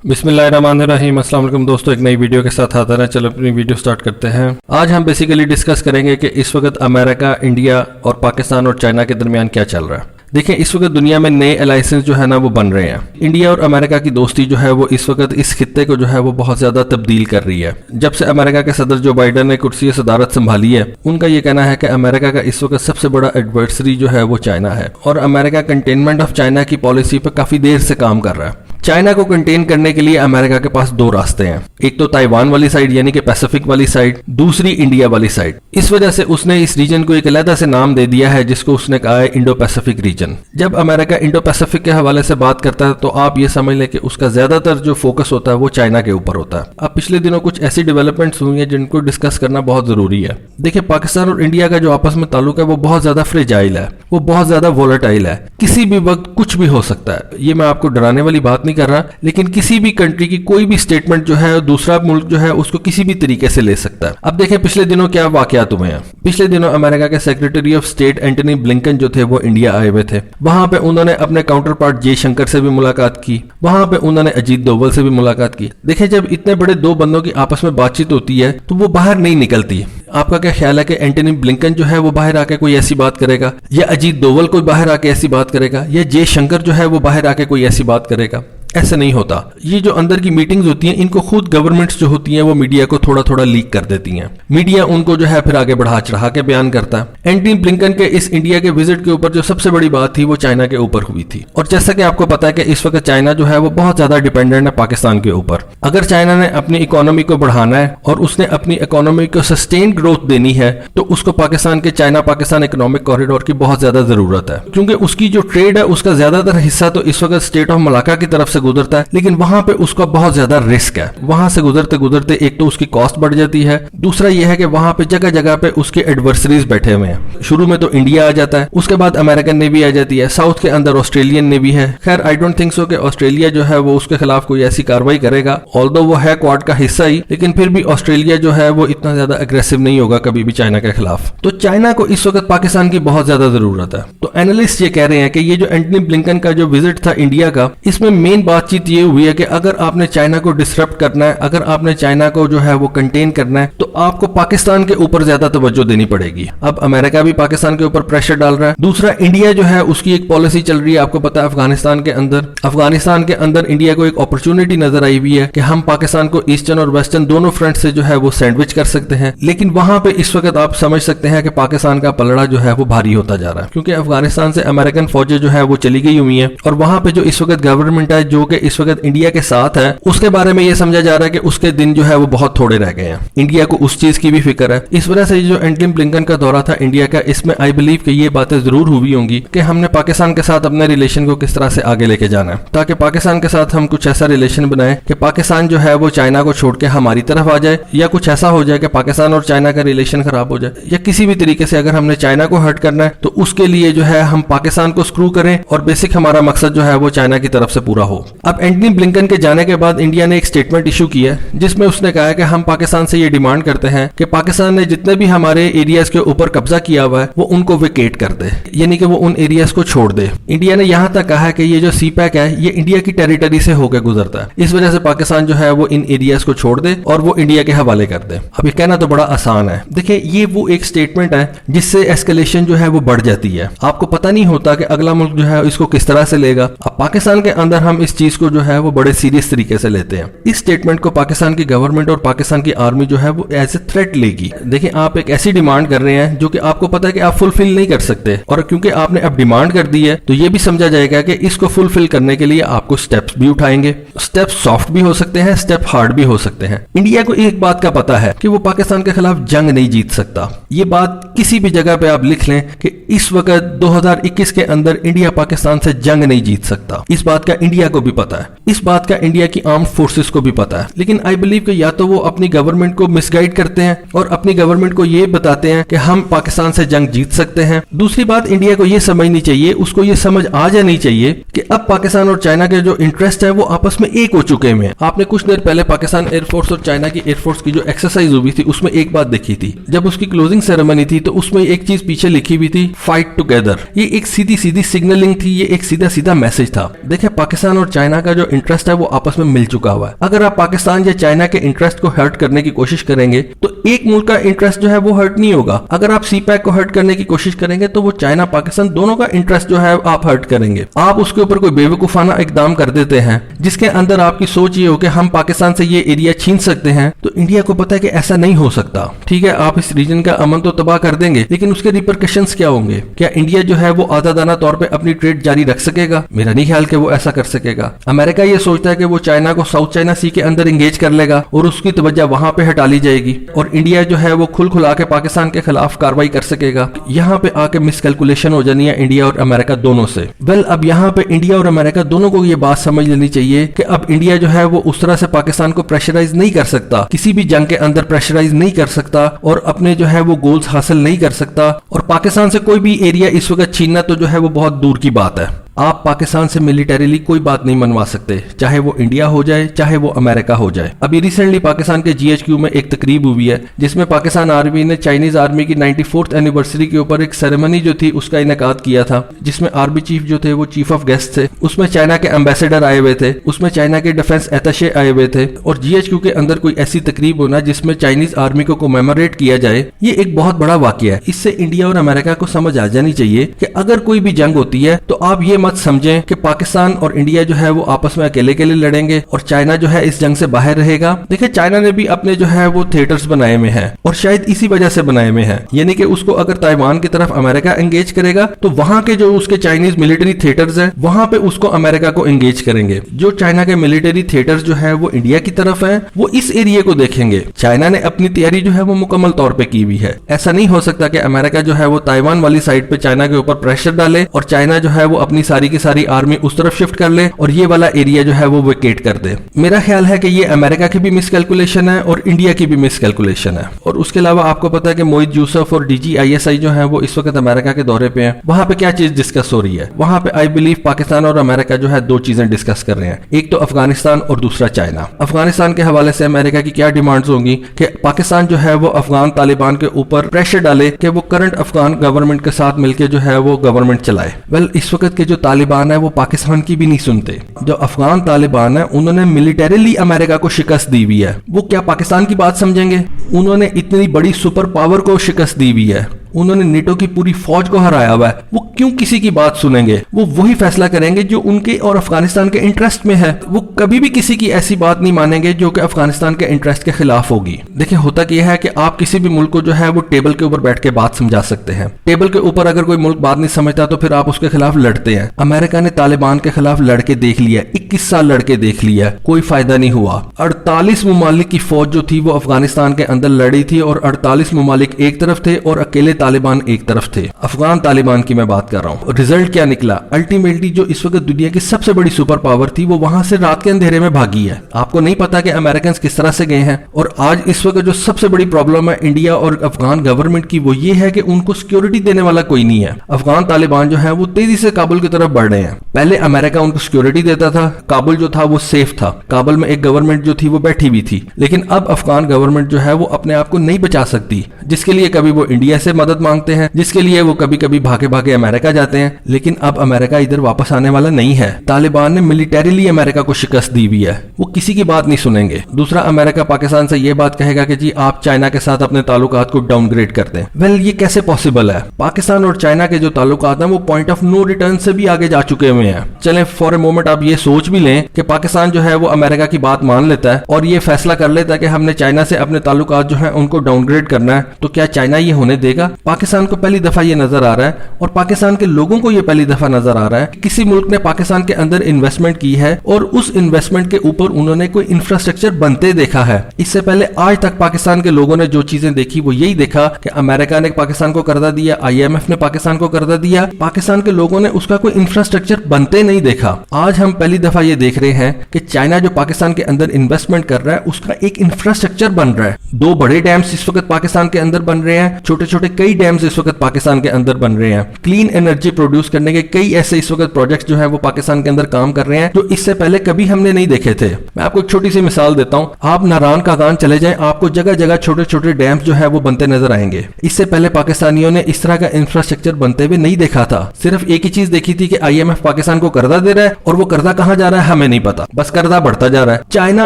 बिस्मिल्लाहिर्रहमानिर्रहीम। अस्सलाम वालेकुम दोस्तों, एक नई वीडियो के साथ हाजिर हैं। चलो अपनी वीडियो स्टार्ट करते हैं। आज हम बेसिकली डिस्कस करेंगे कि इस वक्त अमेरिका, इंडिया और पाकिस्तान और चाइना के दरमियान क्या चल रहा है। देखिए, इस वक्त दुनिया में नए अलायंसेस जो है ना वो बन रहे हैं। इंडिया और अमेरिका की दोस्ती जो है वो इस वक्त इस खित्ते को जो है वो बहुत ज्यादा तब्दील कर रही है। जब से अमेरिका के सदर जो बाइडन ने कुर्सी सदारत संभाली है, उनका ये कहना है कि अमेरिका का इस वक्त सबसे बड़ा एडवर्सरी जो है वो चाइना है और अमेरिका कंटेनमेंट ऑफ चाइना की पॉलिसी पर काफी देर से काम कर रहा है। चाइना को कंटेन करने के लिए अमेरिका के पास दो रास्ते हैं, एक तो ताइवान वाली साइड यानी कि पैसिफिक वाली साइड, दूसरी इंडिया वाली साइड। इस वजह से उसने इस रीजन को एक अलग से नाम दे दिया है जिसको उसने कहा है इंडो पैसिफिक रीजन। जब अमेरिका इंडो पैसिफिक के हवाले से बात करता है तो आप ये समझ लें कि उसका ज्यादातर जो फोकस होता है वो चाइना के ऊपर होता है। अब पिछले दिनों कुछ ऐसी डेवलपमेंट्स हुई हैं जिनको डिस्कस करना बहुत जरूरी है। देखिए, पाकिस्तान और इंडिया का जो आपस में ताल्लुक है वो बहुत ज्यादा फ्रेजाइल है, वो बहुत ज्यादा वोलेटाइल है। किसी भी वक्त कुछ भी हो सकता है। ये मैं आपको डराने वाली बात नहीं कर रहा, लेकिन किसी भी कंट्री की कोई भी स्टेटमेंट जो है दूसरा मुल्क जो है उसको किसी भी तरीके से ले सकता है। अब देखें पिछले दिनों क्या वाकयात हुए हैं। पिछले दिनों अमेरिका के secretary of state Antony Blinken जो थे वो इंडिया आए हुए थे। वहां पे उन्होंने अपने काउंटर पार्ट जयशंकर से भी मुलाकात की, वहां पे उन्होंने अजीत डोवल से भी मुलाकात की। देखिए, जब इतने बड़े दो बंदों की आपस में बातचीत होती है तो वो बाहर नहीं निकलती। आपका क्या ख्याल है कि एंटनी ब्लिंकन जो है वो बाहर आके कोई ऐसी बात करेगा, या अजीत डोवल कोई बाहर आके ऐसी बात करेगा, या जयशंकर जो है वो बाहर आके कोई ऐसी बात करेगा? ऐसा नहीं होता। ये जो अंदर की मीटिंग्स होती हैं इनको खुद गवर्नमेंट्स जो होती हैं वो मीडिया को थोड़ा थोड़ा लीक कर देती हैं। मीडिया उनको जो है फिर आगे बढ़ा चढ़ा के बयान करता है। एंटनी ब्लिंकन के इस इंडिया के विजिट के ऊपर जो सबसे बड़ी बात थी वो चाइना के ऊपर हुई थी। और जैसा कि आपको पता है कि इस वक्त चाइना जो है वो बहुत ज्यादा डिपेंडेंट है पाकिस्तान के ऊपर। अगर चाइना ने अपनी इकोनॉमी को बढ़ाना है और उसने अपनी इकोनॉमी को सस्टेन ग्रोथ देनी है तो उसको पाकिस्तान के चाइना पाकिस्तान इकोनॉमिक कॉरिडोर की बहुत ज्यादा जरूरत है, क्योंकि उसकी जो ट्रेड है उसका ज्यादातर हिस्सा तो इस वक्त स्टेट ऑफ मलाका की तरफ से गुजरता है, लेकिन वहां पे उसका बहुत ज्यादा रिस्क है। वहां से गुजरते गुजरते एक तो उसकी कॉस्ट बढ़ जाती है, दूसरा यह है कि वहां पे जगह जगह पे उसके एडवर्सरीज बैठे हुए हैं। शुरू में तो इंडिया आ जाता है, उसके बाद अमेरिकन नेवी आ जाती है, साउथ के अंदर ऑस्ट्रेलियन नेवी है। खैर, आई डोंट थिंक सो कि ऑस्ट्रेलिया जो है वो उसके खिलाफ कोई ऐसी कार्रवाई करेगा, ऑल्दो वो है क्वाड का हिस्सा ही, लेकिन फिर भी ऑस्ट्रेलिया जो है वो इतना ज्यादा अग्रेसिव नहीं होगा कभी भी चाइना के खिलाफ। तो चाइना को इस वक्त पाकिस्तान की बहुत ज्यादा जरूरत है। तो एनालिस्ट ये कह रहे हैं कि ये जो एंटनी ब्लिंकन का जो विजिट था इंडिया का, इसमें मेन बातचीत ये हुई है कि अगर आपने चाइना को डिसरप्ट करना है, अगर आपने चाइना को जो है वो कंटेन करना है, तो आपको पाकिस्तान के ऊपर ज्यादा तवज्जो देनी पड़ेगी। अब अमेरिका भी पाकिस्तान के ऊपर प्रेशर डाल रहा है। दूसरा, इंडिया जो है उसकी एक पॉलिसी चल रही है, आपको पता है अफगानिस्तान के अंदर इंडिया को एक अपॉर्चुनिटी नजर आई हुई है कि हम पाकिस्तान को ईस्टर्न और वेस्टर्न दोनों फ्रंट से जो है वो सैंडविच कर सकते हैं। लेकिन वहां पे इस वक्त आप समझ सकते हैं कि पाकिस्तान का पलड़ा जो है वो भारी होता जा रहा है, क्योंकि अफगानिस्तान से अमेरिकन फौजें जो है वो चली गई हुई है और वहां पे जो इस वक्त गवर्नमेंट है जो कि इस वक्त इंडिया के साथ है, उसके बारे में ये समझा जा रहा है कि उसके दिन जो है वो बहुत थोड़े रह गए हैं। इंडिया को उस चीज की भी फिक्र है। इस वजह से जो एंटनी ब्लिंकन का दौरा था इंडिया का, इसमें आई बिलीव कि ये बातें जरूर हुई होंगी कि हमने पाकिस्तान के साथ अपने रिलेशन को किस तरह से आगे लेके जाना है, ताकि पाकिस्तान के साथ हम कुछ ऐसा रिलेशन बनाए कि पाकिस्तान जो है वो चाइना को छोड़ के हमारी तरफ आ जाए, या कुछ ऐसा हो जाए कि पाकिस्तान और चाइना का रिलेशन खराब हो जाए, या किसी भी तरीके से अगर हमने चाइना को हर्ट करना है तो उसके लिए जो है हम पाकिस्तान को स्क्रू करें और बेसिक हमारा मकसद जो है वो चाइना की तरफ से पूरा हो। अब एंटनी ब्लिंकन के जाने के बाद इंडिया ने एक स्टेटमेंट इशू की है जिसमें उसने कहा है कि हम पाकिस्तान से ये डिमांड करते हैं कि पाकिस्तान ने जितने भी हमारे एरियाज के ऊपर कब्जा किया हुआ है वो उनको वेकेट कर दे, यानी कि वो उन एरियाज को छोड़ दे। इंडिया ने यहां तक कहा है कि ये जो सीपैक है ये इंडिया की टेरिटरी से होकर गुजरता है, इस वजह से पाकिस्तान जो है वो इन एरियाज को छोड़ दे और वो इंडिया के हवाले कर दे। अब ये कहना तो बड़ा आसान है। देखिए, ये वो एक स्टेटमेंट है जिससे एस्केलेशन जो है वो बढ़ जाती है। आपको पता नहीं होता कि अगला मुल्क जो है इसको किस तरह से लेगा। अब पाकिस्तान के अंदर हम इस चीज को जो है वो बड़े सीरियस तरीके से लेते हैं। इस स्टेटमेंट को पाकिस्तान की गवर्नमेंट और पाकिस्तान की आर्मी जो है वो एज ए थ्रेट लेगी। देखिए, आप एक ऐसी डिमांड कर रहे हैं जो कि आपको पता है कि आप फुलफिल नहीं कर सकते, और क्योंकि आपने अब डिमांड कर दी है तो ये भी समझा जाएगा कि इसको फुलफिल करने के लिए आपको स्टेप्स भी उठाएंगे। स्टेप्स सॉफ्ट भी हो सकते हैं, स्टेप हार्ड भी हो सकते हैं। इंडिया को एक बात का पता है कि वो पाकिस्तान के खिलाफ जंग नहीं जीत सकता। ये बात किसी भी जगह पे आप लिख लें कि इस वक्त 2021 के अंदर इंडिया पाकिस्तान से जंग नहीं जीत सकता। इस बात का इंडिया को भी पता है, इस बात का इंडिया की आर्म्ड फोर्सेस को भी पता है। लेकिन आई बिलीव कि या तो वो अपनी गवर्नमेंट को मिसगाइड करते हैं और अपनी गवर्नमेंट को ये बताते हैं कि हम पाकिस्तान से जंग जीत सकते हैं। दूसरी बात, इंडिया को ये समझनी चाहिए, उसको ये समझ आ जानी चाहिए कि अब पाकिस्तान और चाइना के जो इंटरेस्ट है वो आपस में एक हो चुके हैं। आपने कुछ देर पहले पाकिस्तान एयरफोर्स और चाइना की एयरफोर्स की जो एक्सरसाइज हुई थी उसमें एक बात देखी थी, जब उसकी क्लोजिंग सेरेमनी थी तो उसमें एक चीज पीछे लिखी हुई थी, फाइट टुगेदर। ये एक सीधी सीधी सिग्नलिंग थी, ये एक सीधा सीधा मैसेज था। देखिए, पाकिस्तान और चाइना का जो इंटरेस्ट है वो आपस में मिल चुका हुआ है। अगर आप पाकिस्तान या चाइना के इंटरेस्ट को हर्ट करने की कोशिश करेंगे तो एक मुल्क का इंटरेस्ट जो है वो हर्ट नहीं होगा। अगर आप सीपैक को हर्ट करने की कोशिश करेंगे तो वो चाइना पाकिस्तान दोनों का इंटरेस्ट जो है आप हर्ट करेंगे। आप उसके ऊपर कोई बेवकूफाना इकदाम कर देते हैं जिसके अंदर आपकी सोच ये हो कि हम पाकिस्तान से ये एरिया छीन सकते हैं, तो इंडिया को पता है कि ऐसा नहीं हो सकता। ठीक है, आप इस रीजन का अमन तो तबाह कर देंगे, लेकिन उसके रिपरकशंस क्या होंगे? क्या इंडिया जो है वो आजादाना तौर पे अपनी ट्रेड जारी रख सकेगा? मेरा नहीं ख्याल कि वो ऐसा कर सकेगा। अमेरिका ये सोचता है कि वो चाइना को साउथ चाइना सी के अंदर एंगेज कर लेगा और उसकी तवज्जो वहां पे हटा ली जाएगी और इंडिया जो है वो खुल खुला के पाकिस्तान के खिलाफ कार्रवाई कर सकेगा। यहाँ पे आके मिसकैलकुलेशन हो जानी है इंडिया और अमेरिका दोनों से। अब यहाँ पे इंडिया और अमेरिका दोनों को ये बात समझ लेनी चाहिए कि अब इंडिया जो है वो उस तरह से पाकिस्तान को प्रेशराइज नहीं कर सकता, किसी भी जंग के अंदर प्रेशराइज नहीं कर सकता और अपने जो है वो गोल्स हासिल नहीं कर सकता। और पाकिस्तान से कोई भी एरिया इस वक्त छीनना तो जो है वो बहुत दूर की बात है। आप पाकिस्तान से मिलिटरीली कोई बात नहीं मनवा सकते, चाहे वो इंडिया हो जाए चाहे वो अमेरिका हो जाए। अभी रिसेंटली पाकिस्तान के GHQ में एक तकरीब हुई है जिसमें पाकिस्तान आर्मी ने चाइनीज आर्मी की 94th एनिवर्सरी के ऊपर एक सेरेमनी जो थी उसका इनेकाद किया था, जिसमें आर्मी चीफ जो थे वो चीफ ऑफ गेस्ट थे। उसमें चाइना के एम्बेसडर आए हुए थे, उसमें चाइना के डिफेंस अटैचे आए हुए थे। और GHQ के अंदर कोई ऐसी तकरीब होना जिसमें चाइनीज आर्मी को कमेमोरेट किया जाए, ये एक बहुत बड़ा वाकया है। इससे इंडिया और अमेरिका को समझ आ जानी चाहिए कि अगर कोई भी जंग होती है तो आप ये मत समझें कि पाकिस्तान और इंडिया जो है वो आपस में अकेले अकेले लड़ेंगे और चाइना जो है इस जंग से बाहर रहेगा। देखिए, चाइना ने भी अपने जो है वो थिएटर्स बनाए हुए हैं और शायद इसी वजह से बनाए हुए हैं, यानी कि उसको अगर ताइवान की तरफ अमेरिका एंगेज करेगा तो वहां के जो उसके चाइनीज मिलिट्री थिएटर्स हैं वहां पे उसको अमेरिका को एंगेज करेंगे। जो चाइना के मिलिट्री थिएटर्स जो है वो इंडिया की तरफ है, वो इस एरिया को देखेंगे। चाइना ने अपनी तैयारी जो है वो मुकम्मल तौर पे की हुई है। ऐसा नहीं हो सकता कि अमेरिका जो है वो ताइवान वाली साइड पे चाइना के ऊपर प्रेशर डाले और चाइना जो है वो अपनी सारी की सारी आर्मी उस तरफ शिफ्ट कर ले और ये वाला एरिया जो है वो वेकेट कर दे। मेरा ख्याल है कि ये अमेरिका की भी मिसकैलकुलेशन है और इंडिया की भी मिसकैलकुलेशन है। और उसके अलावा आपको पता है कि मोहित यूसुफ और DGISI जो है वो इस वक्त अमेरिका के दौरे पे हैं। वहां पे क्या चीज डिस्कस हो रही है? वहां पे आई बिलीव पाकिस्तान और अमेरिका जो है दो चीजें डिस्कस कर रहे हैं, एक तो अफगानिस्तान और दूसरा चाइना। अफगानिस्तान के हवाले से अमेरिका की क्या डिमांड्स होंगी कि पाकिस्तान जो है वो अफगान तालिबान के ऊपर प्रेशर डाले कि वो करंट अफगान गवर्नमेंट के साथ मिलकर जो है वो गवर्नमेंट चलाए। इस वक्त के जो तालिबान है वो पाकिस्तान की भी नहीं सुनते। जो अफगान तालिबान है उन्होंने मिलिटरीली अमेरिका को शिकस्त दी हुई है, वो क्या पाकिस्तान की बात समझेंगे? उन्होंने इतनी बड़ी सुपर पावर को शिकस्त दी हुई है, उन्होंने नेटो की पूरी फौज को हराया हुआ है, वो क्यों किसी की बात सुनेंगे? वो वही फैसला करेंगे जो उनके और अफगानिस्तान के इंटरेस्ट में है। वो कभी भी किसी की ऐसी बात नहीं मानेंगे जो कि अफगानिस्तान के इंटरेस्ट के खिलाफ होगी। देखिए, होता क्या है कि आप किसी भी मुल्क को जो है वो टेबल के ऊपर बैठ के बात समझा सकते हैं। टेबल के ऊपर अगर कोई मुल्क बात नहीं समझता तो फिर आप उसके खिलाफ लड़ते हैं। अमेरिका ने तालिबान के खिलाफ लड़के देख लिया, 21 साल लड़के देख लिया, कोई फायदा नहीं हुआ। 48 ममालिक की फौज जो थी वो अफगानिस्तान के अंदर लड़ी थी और 48 ममालिक एक तरफ थे और अकेले तालिबान एक तरफ थे। अफगान तालिबान की मैं बात कर रहा हूँ। रिजल्ट क्या निकला? अल्टीमेटली जो इस वक्त दुनिया की सबसे बड़ी सुपर पावर थी वो वहां से रात के अंधेरे में भागी है। आपको नहीं पता कि अमेरिकन किस तरह से गए हैं। और आज इस वक्त जो सबसे बड़ी प्रॉब्लम है इंडिया और अफगान गवर्नमेंट की वो ये है कि उनको सिक्योरिटी देने वाला कोई नहीं है। अफगान तालिबान जो है वो तेजी से काबुल की तरफ बढ़ रहे हैं। पहले अमेरिका उनको सिक्योरिटी देता था, काबुल जो था वो सेफ था, काबुल में एक गवर्नमेंट जो थी वो बैठी हुई थी। लेकिन अब अफगान गवर्नमेंट जो है वो अपने आप को नहीं बचा सकती, जिसके लिए कभी वो इंडिया से मदद मांगते हैं, जिसके लिए वो कभी कभी भागे भागे अमेरिका जाते हैं। लेकिन अब अमेरिका इधर वापस आने वाला नहीं है। तालिबान ने मिलिटरीली अमेरिका को शिकस्त दी हुई है, वो किसी की बात नहीं सुनेंगे। दूसरा, अमेरिका पाकिस्तान से ये बात कहेगा कि जी आप चाइना के साथ अपने ताल्लुकात को डाउनग्रेड कर दें। ये कैसे पॉसिबल है? पाकिस्तान और चाइना के जो ताल्लुकात हैं वो पॉइंट ऑफ नो रिटर्न से भी आगे जा चुके हुए हैं। चलें फॉर ए मोमेंट आप ये सोच भी लें कि पाकिस्तान जो है वो अमेरिका की बात मान लेता है और ये फैसला कर लेता है कि हमने चाइना से अपने ताल्लुकात जो है उनको डाउनग्रेड करना है, तो क्या चाइना ये होने देगा? पाकिस्तान को पहली दफा ये नजर आ रहा है और पाकिस्तान के लोगों को ये पहली दफा नजर आ रहा है कि किसी मुल्क ने पाकिस्तान के अंदर इन्वेस्टमेंट की है और उस इन्वेस्टमेंट के ऊपर उन्होंने कोई इंफ्रास्ट्रक्चर बनते देखा है। इससे पहले आज तक पाकिस्तान के लोगों ने जो चीजें देखी वो यही देखा कि अमेरिका ने पाकिस्तान को कर्जा दिया, IMF ने पाकिस्तान को कर्जा दिया, पाकिस्तान के लोगों ने उसका कोई इंफ्रास्ट्रक्चर बनते नहीं देखा। आज हम पहली दफा ये देख रहे हैं कि चाइना जो पाकिस्तान के अंदर इन्वेस्टमेंट कर रहा है उसका एक इंफ्रास्ट्रक्चर बन रहा है। 2 बड़े डैम्स इस वक्त पाकिस्तान के अंदर बन रहे हैं, छोटे छोटे कई कई डैम्स इस वक्त पाकिस्तान के अंदर बन रहे हैं, क्लीन एनर्जी प्रोड्यूस करने के कई ऐसे इस वक्त प्रोजेक्ट्स जो है वो पाकिस्तान के अंदर काम कर रहे हैं, जो इससे पहले कभी हमने नहीं देखे थे। मैं आपको एक छोटी सी मिसाल देता हूं, आप नारान कागान चले जाएं, आपको जगह जगह छोटे छोटे डैम्स जो है वो बनते नजर आएंगे। इससे पहले पाकिस्तानियों ने इस तरह का इंफ्रास्ट्रक्चर बनते हुए नहीं देखा था। सिर्फ एक ही चीज देखी थी कि IMF पाकिस्तान को कर्जा दे रहा है और वो कर्जा कहां जा रहा है हमें नहीं पता, बस कर्जा बढ़ता जा रहा है। चाइना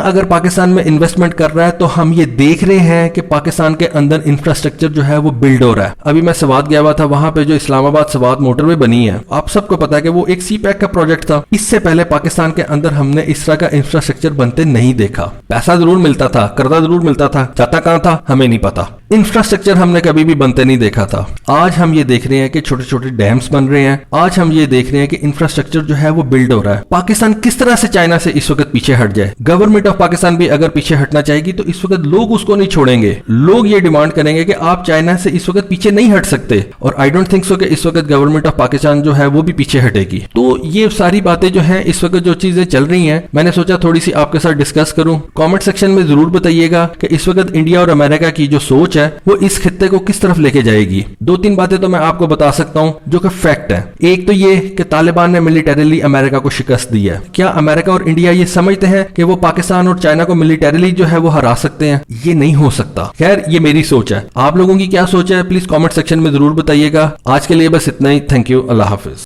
अगर पाकिस्तान में इन्वेस्टमेंट कर रहा है तो हम ये देख रहे हैं कि पाकिस्तान के अंदर इंफ्रास्ट्रक्चर जो है वो बिल्ड हो रहा है। अभी मैं सवात गया हुआ था, वहां पे जो इस्लामाबाद सवात मोटरवे बनी है, आप सबको पता है कि वो एक CPEC का प्रोजेक्ट था। इससे पहले पाकिस्तान के अंदर हमने इस तरह का इंफ्रास्ट्रक्चर बनते नहीं देखा। पैसा जरूर मिलता था, कर्जा जरूर मिलता था, जाता कहां था हमें नहीं पता। इंफ्रास्ट्रक्चर हमने कभी भी बनते नहीं देखा था। आज हम ये देख रहे हैं कि छोटे छोटे डैम्स बन रहे हैं, आज हम ये देख रहे हैं कि इंफ्रास्ट्रक्चर जो है वो बिल्ड हो रहा है। पाकिस्तान किस तरह से चाइना से इस वक्त पीछे हट जाए। गवर्नमेंट ऑफ पाकिस्तान भी अगर पीछे हटना चाहेगी तो इस वक्त लोग उसको नहीं छोड़ेंगे। लोग ये डिमांड करेंगे कि आप चाइना से इस वक्त पीछे नहीं हट सकते, और आई डोंट थिंक सो कि इस वक्त गवर्नमेंट ऑफ पाकिस्तान जो है वो भी पीछे हटेगी। तो ये सारी बातें जो है इस वक्त जो चीजें चल रही हैं, मैंने सोचा थोड़ी सी आपके साथ डिस्कस करूं। कमेंट सेक्शन में जरूर बताइएगा कि इस वक्त इंडिया और अमेरिका की जो सोच है वो इस खित्ते को किस तरफ लेके जाएगी। 2-3 बातें तो मैं आपको बता सकता हूं जो कि फैक्ट है। एक तो ये कि तालिबान ने मिलिटरीली अमेरिका को शिकस्त दी है। क्या अमेरिका और इंडिया ये समझते हैं कि वो पाकिस्तान और चाइना को मिलिटरीली जो है वो हरा सकते हैं? ये नहीं हो सकता। खैर, ये मेरी सोच है। आप लोगों की क्या सोच है प्लीज कमेंट सेक्शन में जरूर बताइएगा। आज के लिए बस इतना ही। Thank you. Allah Hafiz.